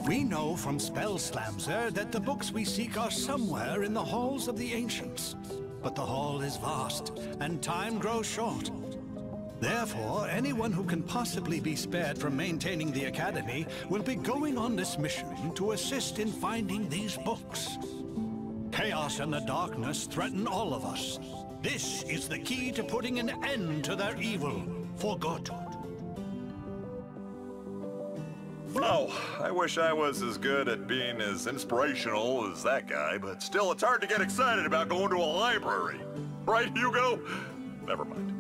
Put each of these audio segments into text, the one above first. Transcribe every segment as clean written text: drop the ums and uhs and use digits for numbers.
We know from Spellslamser that the books we seek are somewhere in the halls of the ancients. But the hall is vast, and time grows short. Therefore, anyone who can possibly be spared from maintaining the Academy will be going on this mission to assist in finding these books. Chaos and the darkness threaten all of us. This is the key to putting an end to their evil, for good. Oh, I wish I was as good at being as inspirational as that guy, but still it's hard to get excited about going to a library. Right, Hugo? Never mind.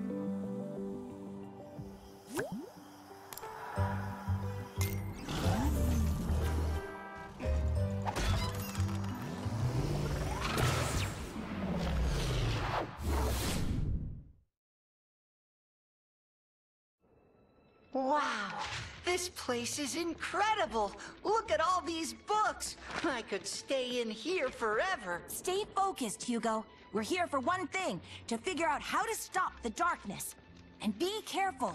Wow, this place is incredible. Look at all these books. I could stay in here forever. Stay focused, Hugo. We're here for one thing, to figure out how to stop the darkness. And be careful.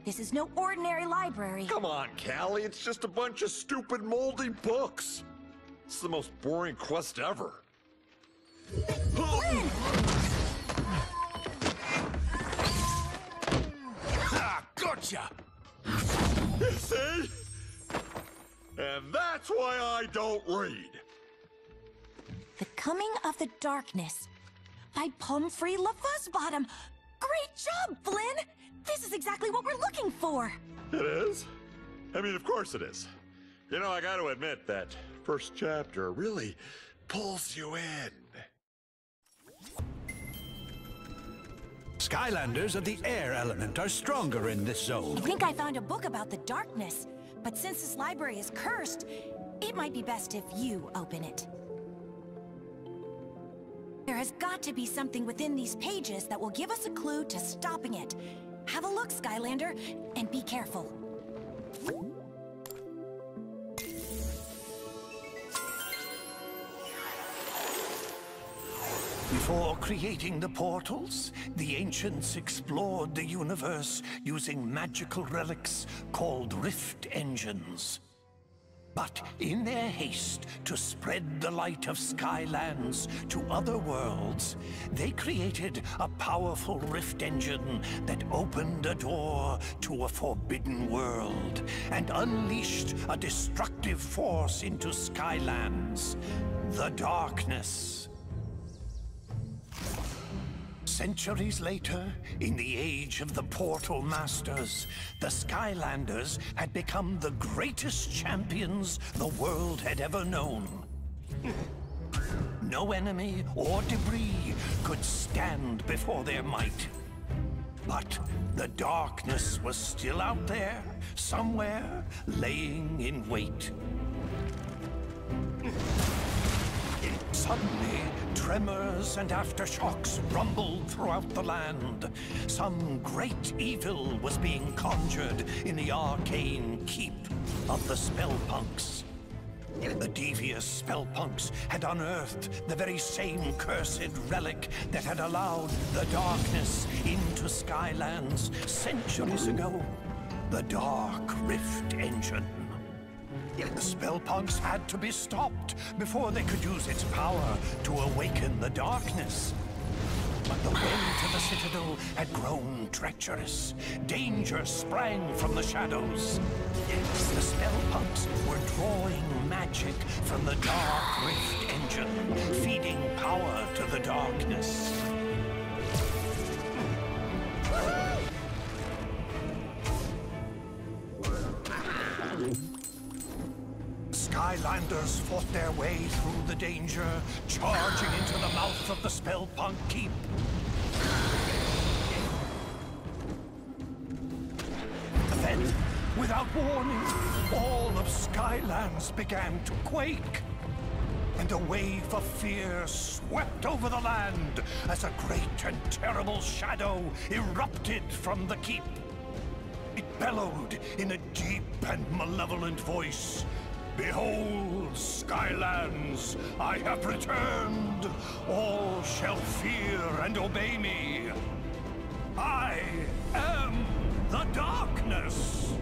This is no ordinary library. Come on, Callie, it's just a bunch of stupid, moldy books. It's the most boring quest ever. Flynn! Ha! Gotcha! You see? And that's why I don't read. The Coming of the Darkness by Pumphrey LaFuzzbottom. Great job, Flynn! This is exactly what we're looking for. It is? I mean, of course it is. You know, I gotta admit that first chapter really pulls you in. Skylanders of the air element are stronger in this zone. I think I found a book about the darkness, but since this library is cursed, it might be best if you open it. There has got to be something within these pages that will give us a clue to stopping it. Have a look, Skylander, and be careful. Before creating the portals, the ancients explored the universe using magical relics called rift engines. But in their haste to spread the light of Skylands to other worlds, they created a powerful rift engine that opened a door to a forbidden world and unleashed a destructive force into Skylands, the darkness. Centuries later, in the age of the Portal Masters, the Skylanders had become the greatest champions the world had ever known. No enemy or debris could stand before their might. But the darkness was still out there, somewhere, laying in wait. Suddenly, tremors and aftershocks rumbled throughout the land. Some great evil was being conjured in the arcane keep of the Spellpunks. The devious Spellpunks had unearthed the very same cursed relic that had allowed the darkness into Skylands centuries ago. The Dark Rift Engine. The Spellpunks had to be stopped before they could use its power to awaken the darkness. But the way to the Citadel had grown treacherous. Danger sprang from the shadows. The Spellpunks were drawing magic from the Dark Rift Engine, feeding power to the darkness. Skylanders fought their way through the danger, charging into the mouth of the Spellpunk Keep. Then, without warning, all of Skylands began to quake. And a wave of fear swept over the land as a great and terrible shadow erupted from the keep. It bellowed in a deep and malevolent voice. Behold, Skylands, I have returned. All shall fear and obey me. I am the darkness.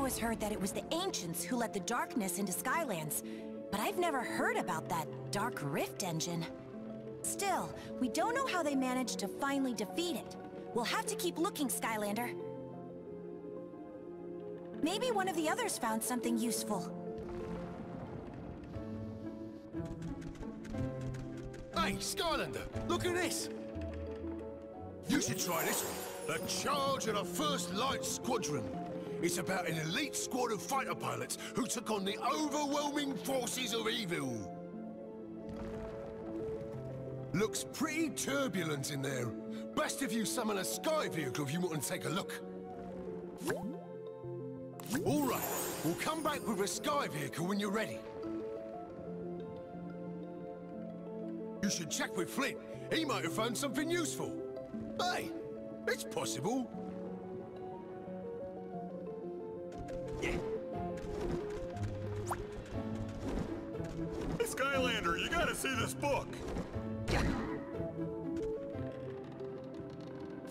always heard that it was the ancients who let the darkness into Skylands, but I've never heard about that Dark Rift engine. Still, we don't know how they managed to finally defeat it. We'll have to keep looking, Skylander. Maybe one of the others found something useful. Hey, Skylander, look at this! You should try this one. The Charge of the First Light Squadron. It's about an elite squad of fighter pilots who took on the overwhelming forces of evil. Looks pretty turbulent in there. Best if you summon a sky vehicle if you want to take a look. All right, we'll come back with a sky vehicle when you're ready. You should check with Flint. He might have found something useful. Hey, it's possible. Hey, Skylander, you gotta see this book.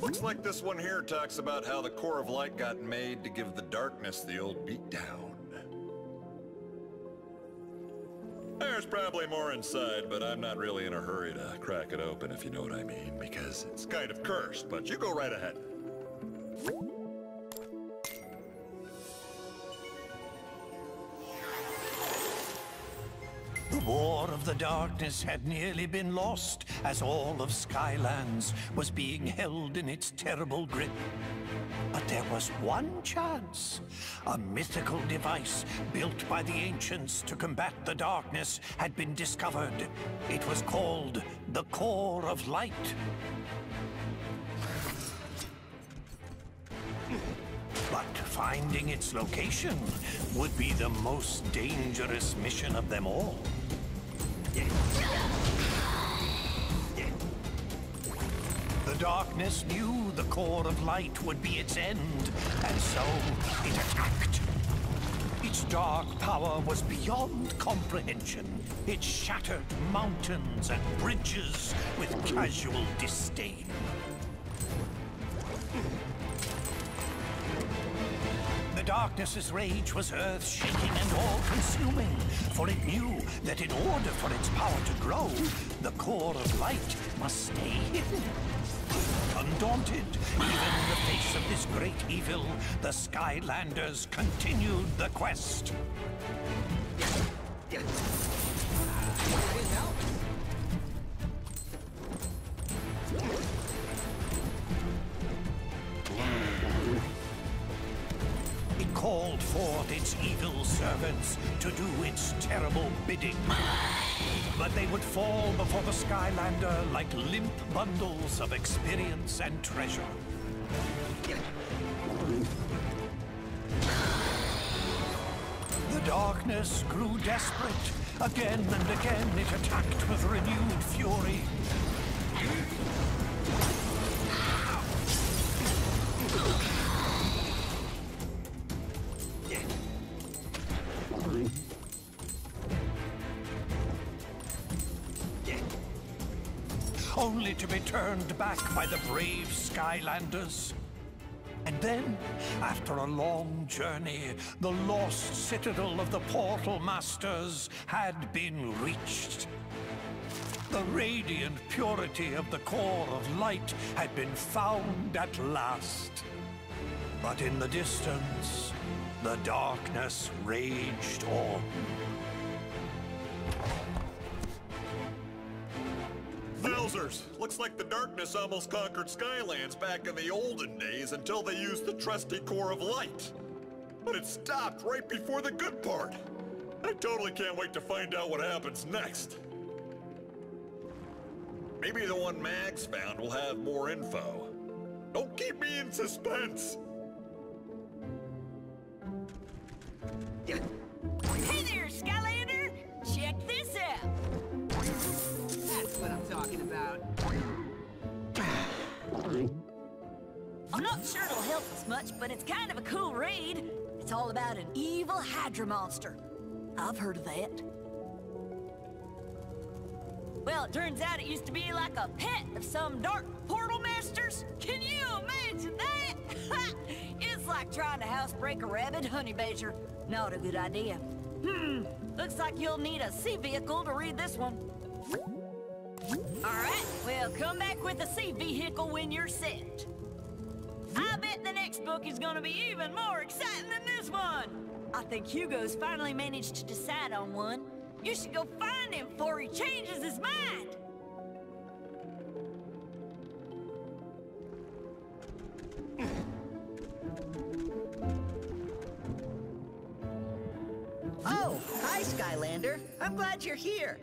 Looks like this one here talks about how the Core of Light got made to give the darkness the old beatdown. There's probably more inside, but I'm not really in a hurry to crack it open, if you know what I mean, because it's kind of cursed, but you go right ahead. The War of the Darkness had nearly been lost as all of Skylands was being held in its terrible grip. But there was one chance. A mythical device built by the ancients to combat the darkness had been discovered. It was called the Core of Light. But finding its location would be the most dangerous mission of them all. The darkness knew the Core of Light would be its end, and so it attacked. Its dark power was beyond comprehension. It shattered mountains and bridges with casual disdain. The darkness's rage was earth-shaking and all-consuming, for it knew that in order for its power to grow, the Core of Light must stay hidden. Undaunted, even in the face of this great evil, the Skylanders continued the quest. It called forth its evil servants to do its terrible bidding. But they would fall before the Skylander like limp bundles of experience and treasure. The darkness grew desperate. Again and again it attacked with renewed fury. Only to be turned back by the brave Skylanders. And then, after a long journey, the lost citadel of the Portal Masters had been reached. The radiant purity of the Core of Light had been found at last. But in the distance, the darkness raged on. Wowzers! Looks like the darkness almost conquered Skylands back in the olden days until they used the trusty Core of Light. But it stopped right before the good part. I totally can't wait to find out what happens next. Maybe the one Mags found will have more info. Don't keep me in suspense! Hey there, Skylander! Check this out! That's what I'm talking about. I'm not sure it'll help us much, but it's kind of a cool raid. It's all about an evil Hydra monster. I've heard of that. Well, it turns out it used to be like a pet of some dark portal masters. Can you imagine that? It's That's like trying to housebreak a rabid honey badger. Not a good idea. Looks like you'll need a sea vehicle to read this one. Alright, well, come back with a sea vehicle when you're set. I bet the next book is gonna be even more exciting than this one. I think Hugo's finally managed to decide on one. You should go find him before he changes his mind. Oh, hi, Skylander. I'm glad you're here.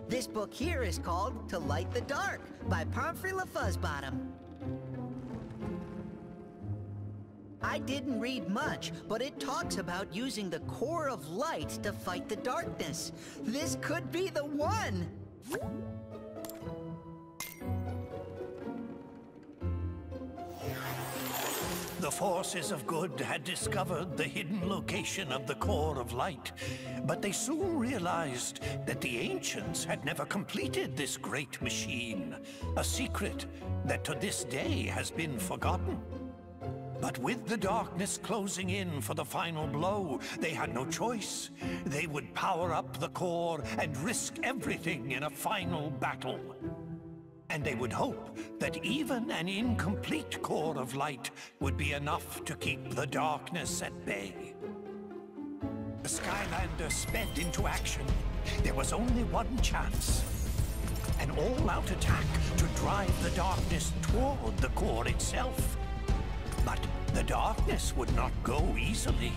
This book here is called To Light the Dark by Pomfrey LaFuzzbottom. I didn't read much, but it talks about using the core of light to fight the darkness. This could be the one! The forces of good had discovered the hidden location of the core of light, but they soon realized that the ancients had never completed this great machine, a secret that to this day has been forgotten. But with the darkness closing in for the final blow, they had no choice. They would power up the core and risk everything in a final battle. And they would hope that even an incomplete core of light would be enough to keep the darkness at bay. The Skylanders sped into action. There was only one chance. An all-out attack to drive the darkness toward the core itself. But the darkness would not go easily.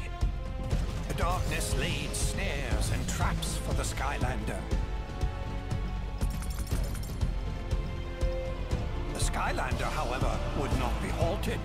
The darkness laid snares and traps for the Skylander. The Skylander, however, would not be halted.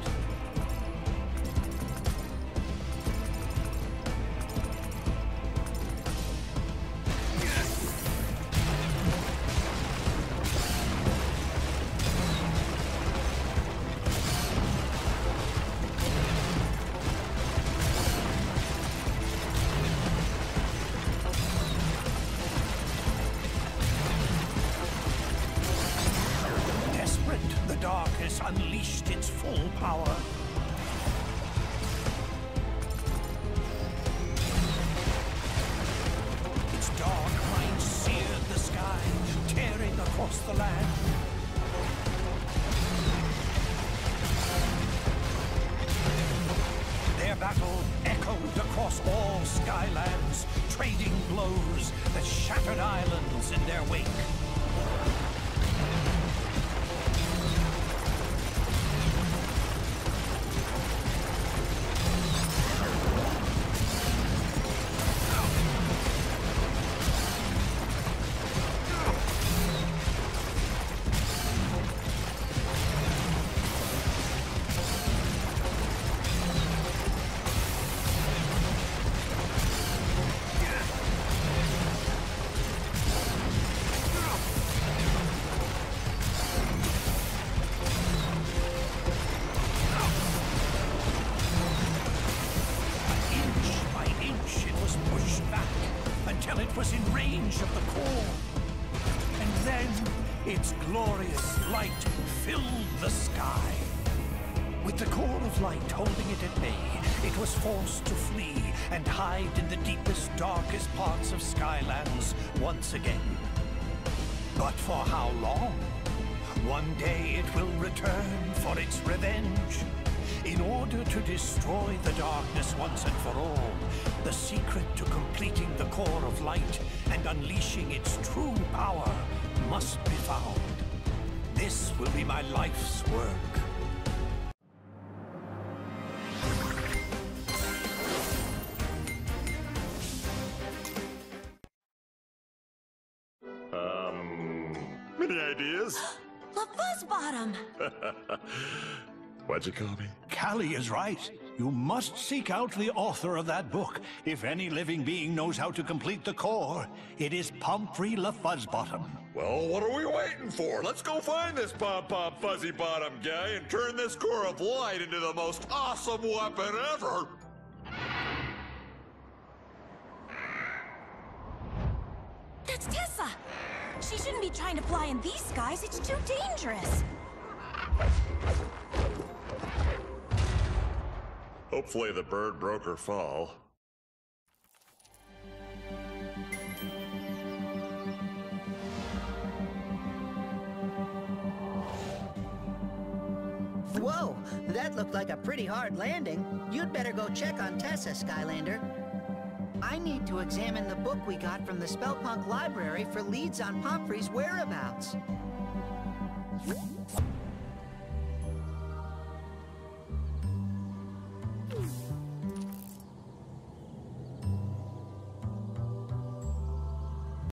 Unleashed its full power. Its dark mind seared the sky, tearing across the land. Their battle echoed across all Skylands, trading blows that shattered islands in their wake. It was in range of the core. And then its glorious light filled the sky. With the core of light holding it at bay, it was forced to flee and hide in the deepest, darkest parts of Skylands once again. But for how long? One day it will return for its revenge. In order to destroy the darkness once and for all, the secret to completing the core of light and unleashing its true power must be found. This will be my life's work. Any ideas? LaFuzzbottom! What'd you call me? Callie is right. You must seek out the author of that book. If any living being knows how to complete the core, it is Pomfrey LaFuzzbottom. Well, what are we waiting for? Let's go find this pom-pom fuzzy bottom guy and turn this core of light into the most awesome weapon ever! That's Tessa! She shouldn't be trying to fly in these skies. It's too dangerous. Hopefully the bird broke her fall. Whoa, that looked like a pretty hard landing. You'd better go check on Tessa, Skylander. I need to examine the book we got from the Spellpunk library for leads on Pomfrey's whereabouts.